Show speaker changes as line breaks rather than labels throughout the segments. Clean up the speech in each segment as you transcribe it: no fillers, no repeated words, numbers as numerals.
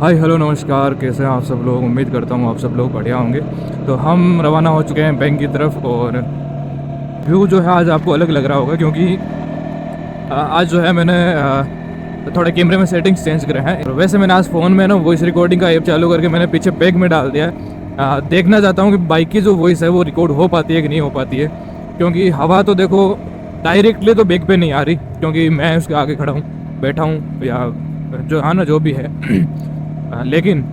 Hi hello नमस्कार, कैसे हैं आप सब लोग। उम्मीद करता हूँ आप सब लोग बढ़िया होंगे। तो हम रवाना हो चुके हैं बैंक की तरफ और व्यू जो है आज आपको अलग लग रहा होगा क्योंकि आज जो है मैंने थोड़े कैमरे में सेटिंग्स चेंज करे हैं। और वैसे मैंने आज फ़ोन में ना वॉइस रिकॉर्डिंग का ऐप चालू करके मैंने पीछे बैग में डाल दिया है। देखना चाहता हूँ कि बाइक की जो वॉइस है वो रिकॉर्ड हो पाती है कि नहीं हो पाती है, क्योंकि हवा तो देखो डायरेक्टली तो बैग पे नहीं आ रही क्योंकि मैं उसके आगे खड़ा हूँ, बैठा हूँ या जो है ना जो भी है लेकिन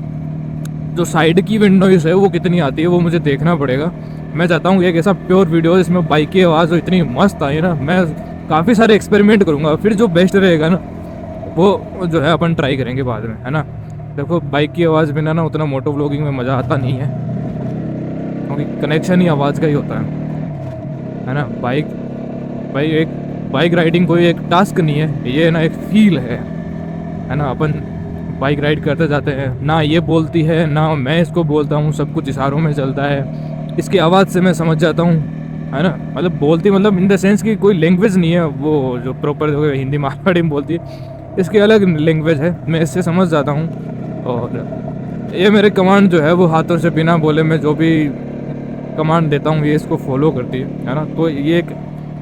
जो साइड की विंडोज है वो कितनी आती है वो मुझे देखना पड़ेगा। मैं चाहता हूँ एक ऐसा प्योर वीडियो जिसमें बाइक की आवाज़ इतनी मस्त आई ना, मैं काफ़ी सारे एक्सपेरिमेंट करूँगा, फिर जो बेस्ट रहेगा ना वो जो है अपन ट्राई करेंगे बाद में, है ना। देखो बाइक की आवाज़ बिना ना उतना मोटो व्लॉगिंग में मज़ा आता नहीं है क्योंकि कनेक्शन ही आवाज़ का ही होता है ना। बाइक राइडिंग कोई एक टास्क नहीं है, ये ना एक फील है ना। अपन बाइक राइड करते जाते हैं ना, ये बोलती है ना मैं इसको बोलता हूँ, सब कुछ इशारों में चलता है। इसकी आवाज़ से मैं समझ जाता हूँ, है ना। मतलब बोलती मतलब इन द सेंस कि कोई लैंग्वेज नहीं है वो जो प्रॉपर जो हिंदी मारवाड़ी में बोलती है, इसकी अलग लैंग्वेज है, मैं इससे समझ जाता हूँ। और ये मेरे कमांड जो है वो हाथों से बिना बोले मैं जो भी कमांड देता हूँ ये इसको फॉलो करती है ना। तो ये एक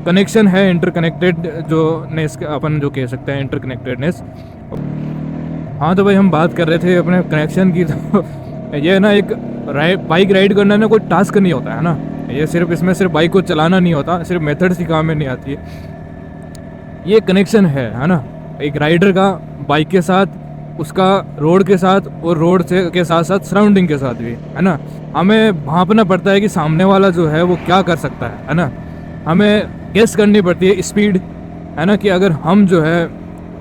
कनेक्शन है, इंटरकनेक्टेड जो नेस अपन जो कह सकते हैं इंटरकनेक्टेडनेस। हाँ तो भाई हम बात कर रहे थे अपने कनेक्शन की। तो ये ना एक बाइक राइड करना ना कोई टास्क नहीं होता है ना। ये सिर्फ इसमें सिर्फ बाइक को चलाना नहीं होता, सिर्फ मेथड्स ही काम में नहीं आती है। ये कनेक्शन है ना, एक राइडर का बाइक के साथ, उसका रोड के साथ और रोड से के साथ साथ सराउंडिंग के साथ भी, है ना। हमें भांपना पड़ता है कि सामने वाला जो है वो क्या कर सकता है ना। हमें गेस करनी पड़ती है स्पीड, है ना, कि अगर हम जो है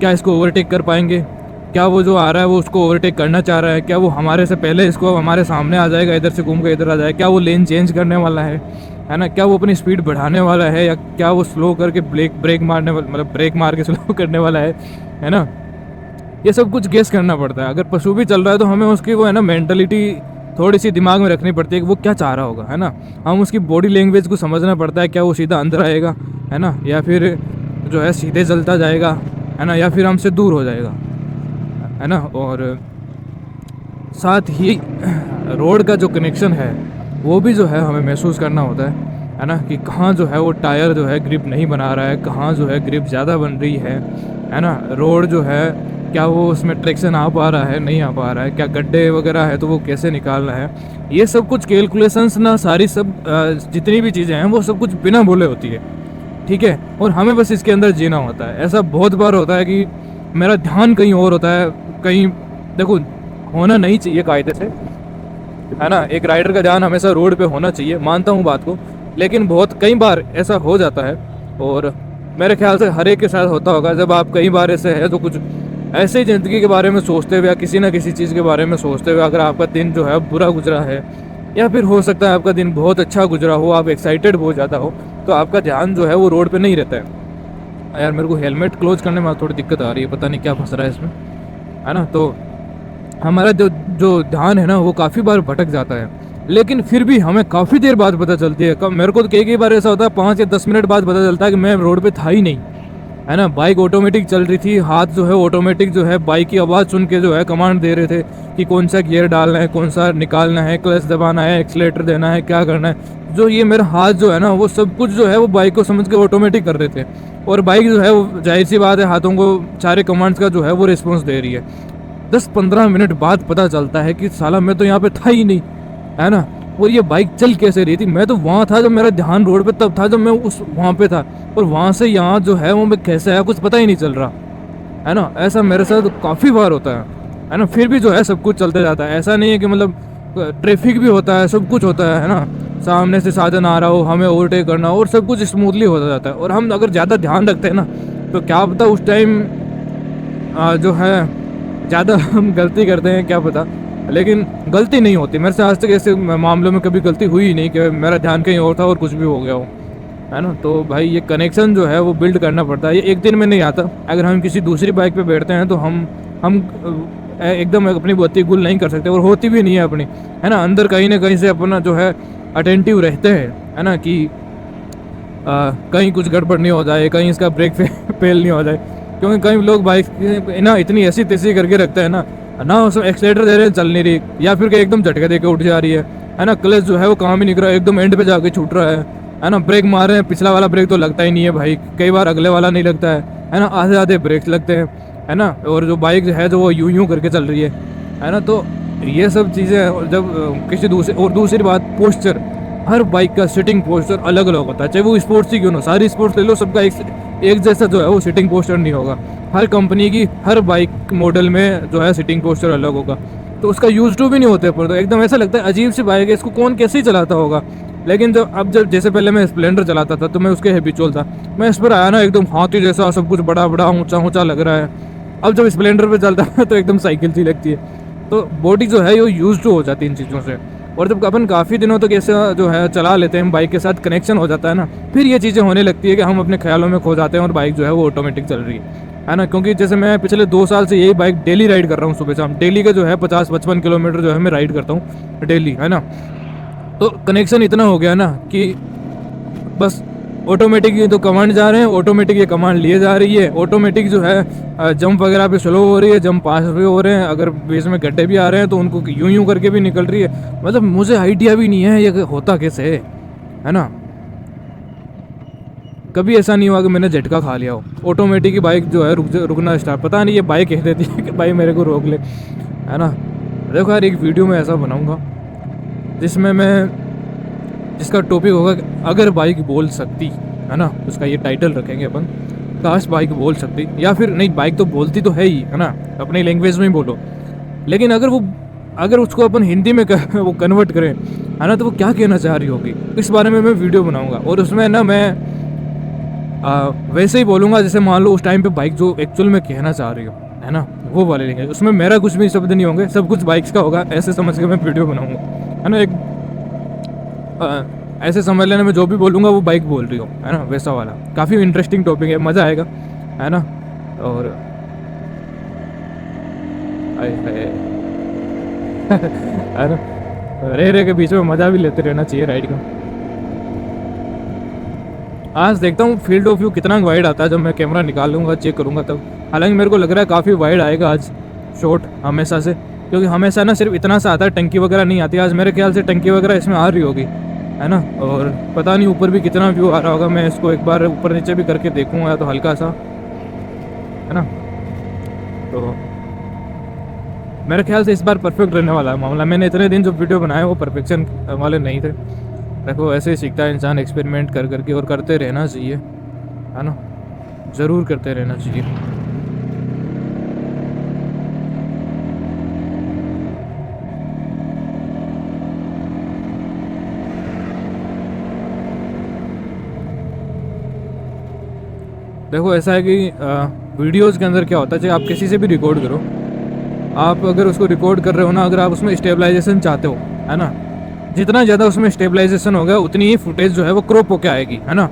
क्या इसको ओवरटेक कर पाएंगे, क्या वो जो आ रहा है वो उसको ओवरटेक करना चाह रहा है, क्या वो हमारे से पहले इसको हमारे सामने आ जाएगा, इधर से घूम के इधर आ जाए, क्या वो लेन चेंज करने वाला है ना, क्या वो अपनी स्पीड बढ़ाने वाला है या क्या वो स्लो करके ब्रेक मारने वाला, मतलब ब्रेक मार के स्लो करने वाला है ना। ये सब कुछ गेस करना पड़ता है। अगर पशु भी चल रहा है तो हमें उसकी वो है ना मेंटलिटी थोड़ी सी दिमाग में रखनी पड़ती है कि वो क्या चाह रहा होगा, है ना। हम उसकी बॉडी लैंग्वेज को समझना पड़ता है, क्या वो सीधा अंदर आएगा, है ना, या फिर जो है सीधे चलता जाएगा, है ना, या फिर हमसे दूर हो जाएगा, है ना। और साथ ही रोड का जो कनेक्शन है वो भी जो है हमें महसूस करना होता है ना, कि कहाँ जो है वो टायर जो है ग्रिप नहीं बना रहा है, कहाँ जो है ग्रिप ज़्यादा बन रही है ना। रोड जो है क्या वो उसमें ट्रैक्शन आ पा रहा है, नहीं आ पा रहा है, क्या गड्ढे वगैरह है तो वो कैसे निकालना है। ये सब कुछ कैलकुलेशंस ना, सारी सब जितनी भी चीज़ें हैं वो सब कुछ बिना बोले होती है, ठीक है। और हमें बस इसके अंदर जीना होता है। ऐसा बहुत बार होता है कि मेरा ध्यान कहीं और होता है, कहीं देखो होना नहीं चाहिए कायदे से, है ना। एक राइडर का ध्यान हमेशा रोड पे होना चाहिए, मानता हूँ बात को, लेकिन बहुत कई बार ऐसा हो जाता है और मेरे ख्याल से हर एक के साथ होता होगा। जब आप कई बार ऐसे है तो कुछ ऐसे ही ज़िंदगी के बारे में सोचते हुए या किसी ना किसी चीज़ के बारे में सोचते हुए अगर आपका दिन जो है बुरा गुजरा है, या फिर हो सकता है आपका दिन बहुत अच्छा गुजरा हो, आप एक्साइटेड बहुत ज़्यादा हो, तो आपका ध्यान जो है वो रोड पे नहीं रहता है। यार मेरे को हेलमेट क्लोज करने में थोड़ी दिक्कत आ रही है, पता नहीं क्या फंस रहा है इसमें, है ना। तो हमारा जो ध्यान है ना वो काफ़ी बार भटक जाता है, लेकिन फिर भी हमें काफ़ी देर बाद पता चलती है। कब मेरे को तो कई बार ऐसा होता है 5 या 10 मिनट बाद पता चलता है कि मैं रोड पे था ही नहीं, है ना। बाइक ऑटोमेटिक चल रही थी, हाथ जो है ऑटोमेटिक जो है बाइक की आवाज़ सुन के जो है कमांड दे रहे थे कि कौन सा गियर डालना है, कौन सा निकालना है, क्लच दबाना है, एक्सीलेटर देना है, क्या करना है। जो ये मेरा हाथ जो है ना वो सब कुछ जो है वो बाइक को समझ के ऑटोमेटिक कर रहे थे, और बाइक जो है वो जाहिर सी बात है हाथों को सारे कमांड्स का जो है वो रिस्पॉन्स दे रही है। 10-15 मिनट बाद पता चलता है कि साला मैं तो यहाँ पे था ही नहीं, है ना। और ये बाइक चल कैसे रही थी, मैं तो वहाँ था जब मेरा ध्यान रोड पे तब था जब मैं उस वहाँ पे था, और वहाँ से यहाँ जो है वो मैं कैसे आया कुछ पता ही नहीं चल रहा, है ना। ऐसा मेरे साथ काफ़ी बार होता है ना। फिर भी जो है सब कुछ चलते जाता है, ऐसा नहीं है कि मतलब ट्रैफिक भी होता है, सब कुछ होता है ना। सामने से साधन आ रहा हो, हमें ओवरटेक करना हो, और सब कुछ स्मूथली होता जाता है। और हम अगर ज़्यादा ध्यान रखते हैं ना तो क्या पता उस टाइम जो है ज़्यादा हम गलती करते हैं, क्या पता, लेकिन गलती नहीं होती। मेरे से आज तक ऐसे मामलों में कभी गलती हुई ही नहीं कि मेरा ध्यान कहीं और था और कुछ भी हो गया हो, है ना। तो भाई ये कनेक्शन जो है वो बिल्ड करना पड़ता है, ये एक दिन में नहीं आता। अगर हम किसी दूसरी बाइक पे बैठते हैं तो हम एकदम अपनी बत्ती गुल नहीं कर सकते, और होती भी नहीं है अपनी, है ना। अंदर कहीं ना कहीं से अपना जो है अटेंटिव रहते हैं, है ना, कि कहीं कुछ गड़बड़ नहीं हो जाए, कहीं इसका ब्रेक फेल नहीं हो जाए। क्योंकि कई लोग बाइक ना इतनी ऐसी तैसी करके रखते हैं ना ना उसमें एक्सीलेटर दे रहे हैं चल नहीं रही, या फिर कि एकदम झटके दे के उठ जा रही है ना। क्लच जो है वो काम ही नहीं कर रहा है, एकदम एंड पे जाके छूट रहा है ना। ब्रेक मार रहे हैं, पिछला वाला ब्रेक तो लगता ही नहीं है भाई, कई बार अगले वाला नहीं लगता है ना। आधे आधे ब्रेक लगते हैं है ना। और जो बाइक है जो वो यूं यूं करके चल रही है ना। तो ये सब चीज़ें जब किसी दूसरी बात पोस्चर, हर बाइक का सिटिंग पोस्चर अलग अलग होता है, चाहे वो स्पोर्ट्स ही क्यों ना, सारी स्पोर्ट्स ले लो, सबका एक जैसा जो है वो सिटिंग पोस्चर नहीं होगा। हर कंपनी की हर बाइक मॉडल में जो है सिटिंग पोस्चर अलग होगा, तो उसका यूज टू भी नहीं होते पर, तो एकदम ऐसा लगता है अजीब सी बाइक है, इसको कौन कैसे ही चलाता होगा। लेकिन जब जैसे पहले मैं स्प्लेंडर चलाता था तो मैं उसके हैबिचुअल था, मैं इस पर आया ना एकदम हाथी जैसा, सब कुछ बड़ा बड़ा ऊंचा ऊंचा लग रहा है। अब जब स्प्लेंडर पे चलता है तो एकदम साइकिल सी लगती है। तो बॉडी जो है वो यूज टू हो जाती है इन चीज़ों से। और जब अपन काफ़ी दिनों तक ऐसा जो है चला लेते हैं, बाइक के साथ कनेक्शन हो जाता है ना, फिर ये चीज़ें होने लगती है कि हम अपने ख्यालों में खो जाते हैं और बाइक जो है वो ऑटोमेटिक चल रही है ना। क्योंकि जैसे मैं पिछले 2 साल से यही बाइक डेली राइड कर रहा हूँ, सुबह शाम डेली का जो है 50-55 किलोमीटर जो है मैं राइड करता हूँ डेली, है ना। तो कनेक्शन इतना हो गया ना कि बस ऑटोमेटिक ये तो कमांड जा रहे हैं, ऑटोमेटिक ये कमांड लिए जा रही है, ऑटोमेटिक जो है जंप वगैरह पे स्लो हो रही है, जंप पास भी हो रहे हैं, अगर बीच में गड्ढे भी आ रहे हैं तो उनको यूं यूं करके भी निकल रही है। मतलब मुझे आइडिया भी नहीं है ये होता कैसे है ना। कभी ऐसा नहीं हुआ कि मैंने झटका खा लिया हो। ऑटोमेटिक ही बाइक जो है रुकना स्टार्ट, पता नहीं ये बाइक कह देती है कि भाई मेरे को रोक ले, है ना। देखो यार, एक वीडियो में ऐसा बनाऊँगा जिसमें मैं, जिसका टॉपिक होगा अगर बाइक बोल सकती, है ना। उसका ये टाइटल रखेंगे अपन, काश बाइक बोल सकती। या फिर नहीं, बाइक तो बोलती तो है ही, है ना, अपनी लैंग्वेज में ही बोलो, लेकिन अगर उसको अपन हिंदी में वो कन्वर्ट करें, है ना, तो वो क्या कहना चाह रही होगी, इस बारे में मैं वीडियो बनाऊंगा। और उसमें ना मैं वैसे ही बोलूँगा जैसे मान लो उस टाइम पे बाइक जो एक्चुअल में कहना चाह रही हो, है ना, वो वाले लेंगे। उसमें मेरा कुछ भी शब्द नहीं होंगे, सब कुछ बाइक्स का होगा, ऐसे समझ के मैं वीडियो बनाऊंगा, है ना। एक ऐसे समझ लेना मैं जो भी बोलूँगा वो बाइक बोल रही हो, है ना, वैसा वाला। काफ़ी इंटरेस्टिंग टॉपिक है, मज़ा आएगा, है ना। और है ना, रह के बीच में मज़ा भी लेते रहना चाहिए राइड का। आज देखता हूँ फील्ड ऑफ व्यू कितना वाइड आता है, जब मैं कैमरा निकालूंगा चेक करूँगा तब। हालांकि मेरे को लग रहा है काफ़ी वाइड आएगा आज शॉट हमेशा से, क्योंकि हमेशा ना सिर्फ इतना सा आता है, टंकी वगैरह नहीं आती। आज मेरे ख्याल से टंकी वगैरह इसमें आ रही होगी, है ना। और पता नहीं ऊपर भी कितना व्यू आ रहा होगा, मैं इसको एक बार ऊपर नीचे भी करके देखूँगा तो हल्का सा, है ना। तो मेरे ख्याल से इस बार परफेक्ट रहने वाला है मामला। मैंने इतने दिन जो वीडियो बनाए वो परफेक्शन वाले नहीं थे। देखो ऐसे ही सीखता है इंसान, एक्सपेरिमेंट कर करके, और करते रहना चाहिए, है ना, ज़रूर करते रहना चाहिए। देखो ऐसा है कि वीडियोज़ के अंदर क्या होता है, चाहे आप किसी से भी रिकॉर्ड करो, आप अगर उसको रिकॉर्ड कर रहे हो ना, अगर आप उसमें स्टेबलाइजेशन चाहते हो, है ना, जितना ज़्यादा उसमें स्टेबलाइजेशन होगा उतनी ही फुटेज जो है वो क्रॉप होके आएगी, है ना।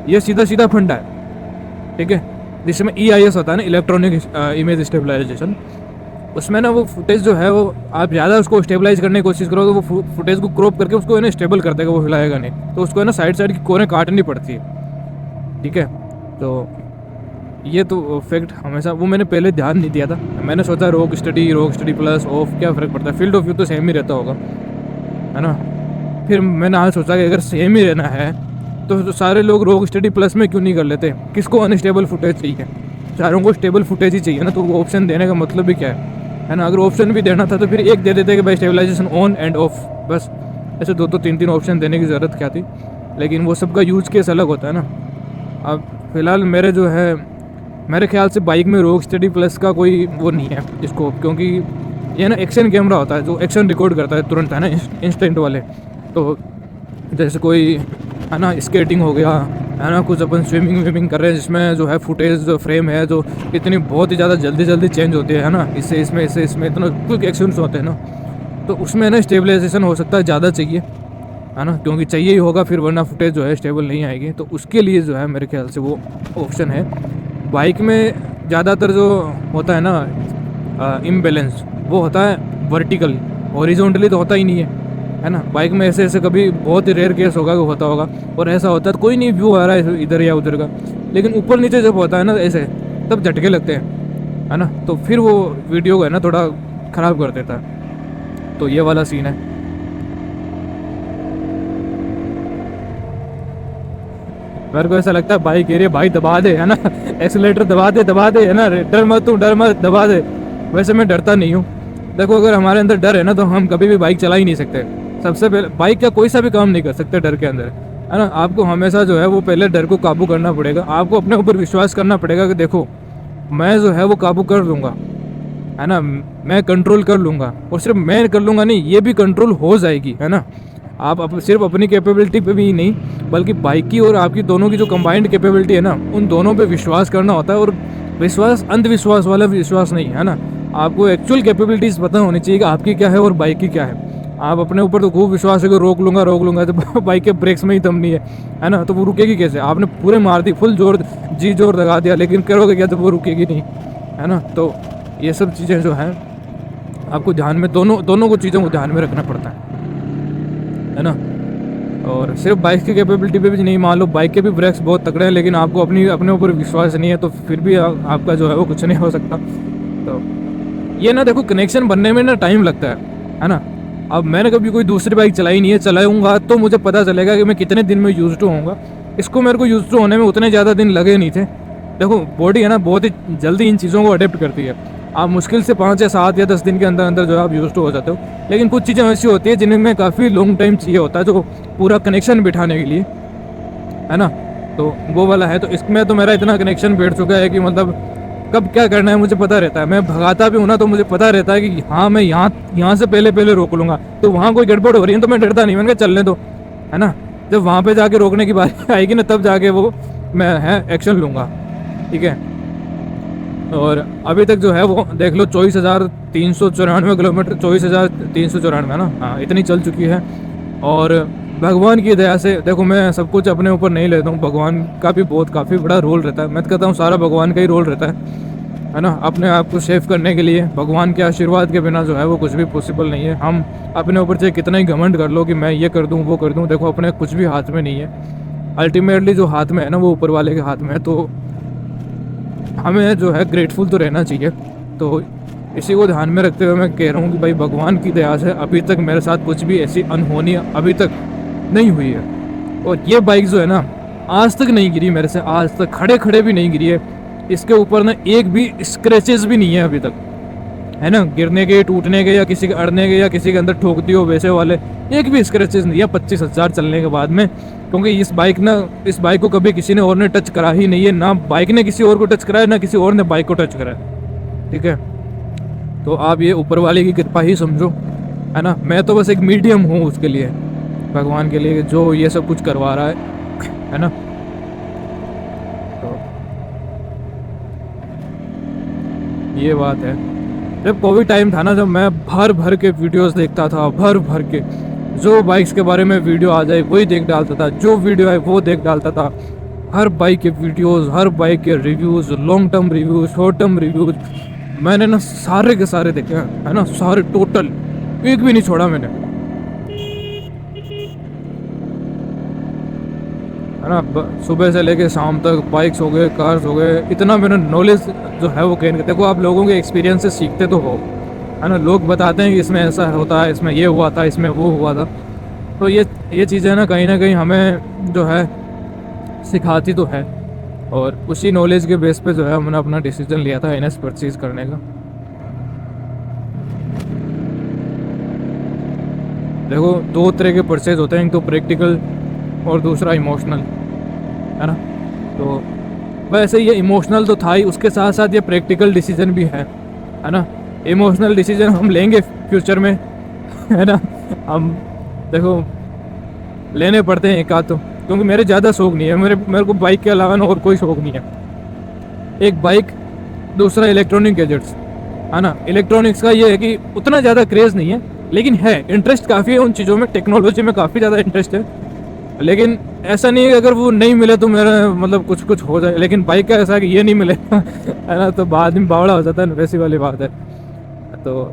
ये सीधा सीधा फंडा है, ठीक है। जिसमें EIS होता है ना, इलेक्ट्रॉनिक इमेज स्टेबलाइजेशन, उसमें ना वो फुटेज जो है वो आप ज़्यादा उसको स्टेबलाइज करने की कोशिश करो तो वो फुटेज को क्रॉप करके उसको है ना स्टेबल कर देगा, वो हिलाएगा नहीं, तो उसको है ना साइड की कोरें काटनी पड़ती है, ठीक है। तो ये तो फैक्ट हमेशा, वो मैंने पहले ध्यान नहीं दिया था। मैंने सोचा रोक स्टडी प्लस ऑफ क्या फ़र्क पड़ता है, फील्ड ऑफ व्यू तो सेम ही रहता होगा, है ना। फिर मैंने आज सोचा कि अगर सेम ही रहना है तो सारे लोग रोक स्टडी प्लस में क्यों नहीं कर लेते। किसको अनस्टेबल फुटेज चाहिए, सारों को स्टेबल फुटेज ही चाहिए ना, तो वो ऑप्शन देने का मतलब भी क्या है ना। अगर ऑप्शन भी देना था तो फिर एक दे देते कि भाई स्टेबलाइजेशन ऑन एंड ऑफ, बस। ऐसे 2-3 ऑप्शन देने की ज़रूरत क्या थी, लेकिन वो सबका यूज केस अलग होता है ना। अब फ़िलहाल मेरे ख्याल से बाइक में रोक स्टडी प्लस का कोई वो नहीं है इसको, क्योंकि ये ना एक्शन कैमरा होता है जो एक्शन रिकॉर्ड करता है तुरंत, है ना, इंस्टेंट वाले। तो जैसे कोई, है ना, स्केटिंग हो गया, है ना, कुछ अपन स्विमिंग कर रहे हैं जिसमें जो है फुटेज फ्रेम है जो इतनी बहुत ही ज़्यादा जल्दी चेंज होती है ना, इससे इसमें इतना क्विक एक्शंस होते हैं ना, तो उसमें ना स्टेबलाइजेशन हो सकता है ज़्यादा चाहिए, है ना, क्योंकि चाहिए ही होगा फिर, वरना फुटेज जो है स्टेबल नहीं आएगी। तो उसके लिए जो है मेरे ख्याल से वो ऑप्शन है। बाइक में ज़्यादातर जो होता है ना इम्बैलेंस, वो होता है वर्टिकल, हॉरिजॉन्टली तो होता ही नहीं है ना। बाइक में ऐसे कभी बहुत ही रेयर केस होगा कि होता होगा, और ऐसा होता है तो कोई नहीं व्यू आ रहा है इधर या उधर का, लेकिन ऊपर नीचे जब होता है ना ऐसे, तब झटके लगते हैं, है ना। तो फिर वो वीडियो को है ना थोड़ा ख़राब कर देता है। तो ये वाला सीन है। मेरे को ऐसा लगता है बाइक एरिया भाई दबा दे, है ना, एक्सीलेटर दबा दे, है ना, डर मत दबा दे। वैसे मैं डरता नहीं हूँ। देखो अगर हमारे अंदर डर है ना तो हम कभी भी बाइक चला ही नहीं सकते। सबसे पहले बाइक का कोई सा भी काम नहीं कर सकते डर के अंदर, है ना। आपको हमेशा जो है वो पहले डर को काबू करना पड़ेगा। आपको अपने ऊपर विश्वास करना पड़ेगा कि देखो मैं जो है वो काबू कर लूँगा, है ना, मैं कंट्रोल कर लूँगा। और सिर्फ मैं कर लूँगा नहीं, ये भी कंट्रोल हो जाएगी, है ना। आप सिर्फ अपनी कैपेबिलिटी पे भी नहीं बल्कि बाइक की और आपकी दोनों की जो कंबाइंड कैपेबिलिटी है ना, उन दोनों पे विश्वास करना होता है। और विश्वास अंधविश्वास वाला विश्वास नहीं, है ना। आपको एक्चुअल कैपेबिलिटीज़ पता होनी चाहिए कि आपकी क्या है और बाइक की क्या है। आप अपने ऊपर तो खूब विश्वास है कि रोक लूँगा तो बाइक के ब्रेक्स में ही दम नहीं है ना, तो वो रुकेगी कैसे। आपने पूरे मार दी, फुल जोर लगा दिया, लेकिन करोगे क्या तो वो रुकेगी नहीं, है ना। तो ये सब चीज़ें जो हैं आपको ध्यान में दोनों को चीज़ों को ध्यान में रखना पड़ता है ना। और सिर्फ बाइक की कैपेबिलिटी पे भी नहीं, मान लो बाइक के भी ब्रेक्स बहुत तगड़े हैं लेकिन आपको अपने ऊपर विश्वास नहीं है तो फिर भी आपका जो है वो कुछ नहीं हो सकता। तो ये ना देखो कनेक्शन बनने में ना टाइम लगता है ना। अब मैंने कभी कोई दूसरी बाइक चलाई नहीं है, चलाऊँगा तो मुझे पता चलेगा कि मैं कितने दिन में यूज टू होऊंगा। इसको मेरे को यूज टू होने में उतने ज़्यादा दिन लगे नहीं थे। देखो बॉडी है ना बहुत ही जल्दी इन चीज़ों को अडेप्ट करती है। आप मुश्किल से 5 या 7 या 10 दिन के अंदर अंदर जो है आप यूज टू हो जाते हो। लेकिन कुछ चीज़ें ऐसी होती है जिनमें काफ़ी लॉन्ग टाइम चाहिए होता है, जो पूरा कनेक्शन बिठाने के लिए, है ना। तो वो वाला है। तो इसमें तो मेरा इतना कनेक्शन बैठ चुका है कि मतलब कब क्या करना है मुझे पता रहता है। मैं भगाता भी हूँ ना तो मुझे पता रहता है कि हाँ मैं यहाँ से पहले रोक लूँगा। तो वहाँ कोई गड़बड़ हो रही है तो मैं डरता नहीं, मैंने कहा चलने दो, है ना। जब वहाँ पे जाके रोकने की बात आएगी ना तब जाके वो मैं एक्शन लूँगा, ठीक है। और अभी तक जो है वो देख लो 24,394 किलोमीटर, 24,394 है ना, हाँ इतनी चल चुकी है। और भगवान की दया से देखो मैं सब कुछ अपने ऊपर नहीं लेता हूँ, भगवान का भी काफ़ी बड़ा रोल रहता है। मैं तो कहता हूँ सारा भगवान का ही रोल रहता है ना। अपने आप को सेव करने के लिए भगवान के आशीर्वाद के बिना जो है वो कुछ भी पॉसिबल नहीं है। हम अपने ऊपर चाहे कितना ही घमंड कर लो कि मैं ये कर दूँ वो कर दूँ, देखो अपने कुछ भी हाथ में नहीं है। अल्टीमेटली जो हाथ में है ना वो ऊपर वाले के हाथ में है। तो हमें जो है ग्रेटफुल तो रहना चाहिए। तो इसी को ध्यान में रखते हुए मैं कह रहा हूँ कि भाई भगवान की दया से अभी तक मेरे साथ कुछ भी ऐसी अनहोनी अभी तक नहीं हुई है। और ये बाइक जो है ना आज तक नहीं गिरी मेरे से, आज तक खड़े भी नहीं गिरी है। इसके ऊपर ना एक भी स्क्रैचेस भी नहीं है अभी तक, है ना। गिरने के, टूटने के या किसी के अड़ने के या किसी के अंदर ठोक दियो वैसे वाले एक भी स्क्रैचेस नहीं है 25,000 चलने के बाद में। क्योंकि इस बाइक को कभी किसी ने और ने टच करा ही नहीं है, ना बाइक ने किसी और को टच कराया ना किसी और ने बाइक को टच कराया, ठीक है। तो आप ये ऊपर वाले की कृपा ही समझो, है ना। मैं तो बस एक मीडियम हूँ उसके लिए, भगवान के लिए जो ये सब कुछ करवा रहा है ना। तो ये बात है। जब कोविड टाइम था ना, जब मैं भर के वीडियोस देखता था, भर के जो बाइक्स के बारे में वीडियो आ जाए वही देख डालता था, जो वीडियो है वो देख डालता था। हर बाइक के वीडियोस, हर बाइक के reviews, long term reviews, short term reviews मैंने ना सारे के सारे देखे हैं, है ना। सारे टोटल एक भी नहीं छोड़ा मैंने, है ना। सुबह से लेके शाम तक बाइक्स हो गए, कार्स हो गए, इतना मेरा नॉलेज जो है वो गेन। देखो आप लोगों के एक्सपीरियंस से सीखते तो हो, है ना। लोग बताते हैं कि इसमें ऐसा होता है, इसमें ये हुआ था, इसमें वो हुआ था। तो ये चीज़ें ना कहीं हमें जो है सिखाती तो है। और उसी नॉलेज के बेस पे जो है हमने अपना डिसीजन लिया था एनएस परचेज करने का। देखो 2 तरह के परचेज होते हैं, एक तो प्रैक्टिकल और दूसरा इमोशनल, है ना। तो वैसे ये इमोशनल तो था ही, उसके साथ साथ ये प्रैक्टिकल डिसीजन भी है ना। इमोशनल डिसीजन हम लेंगे फ्यूचर में, है ना। हम देखो लेने पड़ते हैं एक आध तो, क्योंकि मेरे ज़्यादा शौक नहीं है। मेरे को बाइक के अलावा और कोई शौक नहीं है। एक बाइक, दूसरा इलेक्ट्रॉनिक गैजेट्स, है ना। इलेक्ट्रॉनिक्स का ये है कि उतना ज़्यादा क्रेज़ नहीं है, लेकिन है इंटरेस्ट काफ़ी है उन चीज़ों में, टेक्नोलॉजी में काफ़ी ज़्यादा इंटरेस्ट है। लेकिन ऐसा नहीं है कि अगर वो नहीं मिले तो मेरा मतलब कुछ हो जाए। लेकिन बाइक का ऐसा है कि ये नहीं मिले है ना, तो बाद में बावड़ा हो जाता है, वैसी वाली बात है। तो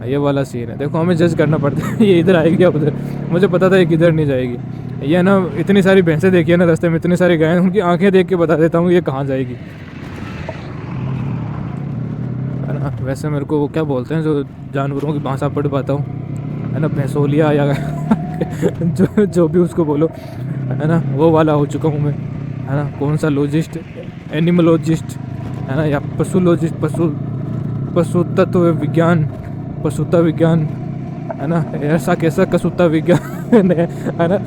ये वाला सीन है। देखो हमें जज करना पड़ता है ये इधर आएगी या उधर। मुझे पता था ये किधर नहीं जाएगी। ये ना इतनी सारी भैंसें देखी है ना रास्ते में, इतनी सारी गायें, उनकी आंखें देख के बता देता हूँ ये कहाँ जाएगी, है है ना। वैसे मेरे को वो क्या बोलते हैं जो जानवरों की भाषा पढ़ पाता हूँ, है ना, भैंसोलिया या जो भी उसको बोलो, है ना, वो वाला हो चुका हूँ मैं, है ना। कौन सा लॉजिस्ट, एनिमोलॉजिस्ट, है ना, या पशुलॉजिस्ट, पशु तत्व विज्ञान, पशुता विज्ञान, है ना, ऐसा कैसा कसूता विज्ञान है ना।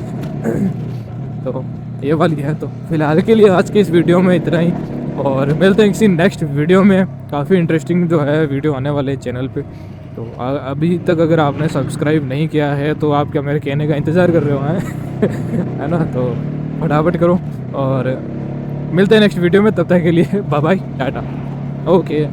तो ये वाली है। तो फिलहाल के लिए आज के इस वीडियो में इतना ही, और मिलते हैं किसी नेक्स्ट वीडियो में। काफ़ी इंटरेस्टिंग जो है वीडियो आने वाले चैनल पे। तो अभी तक अगर आपने सब्सक्राइब नहीं किया है तो आप क्या मेरे कहने का इंतज़ार कर रहे हो हैं है ना। तो फटाफट करो, और मिलते हैं नेक्स्ट वीडियो में। तब तक के लिए बाय बाय, टाटा, ओके।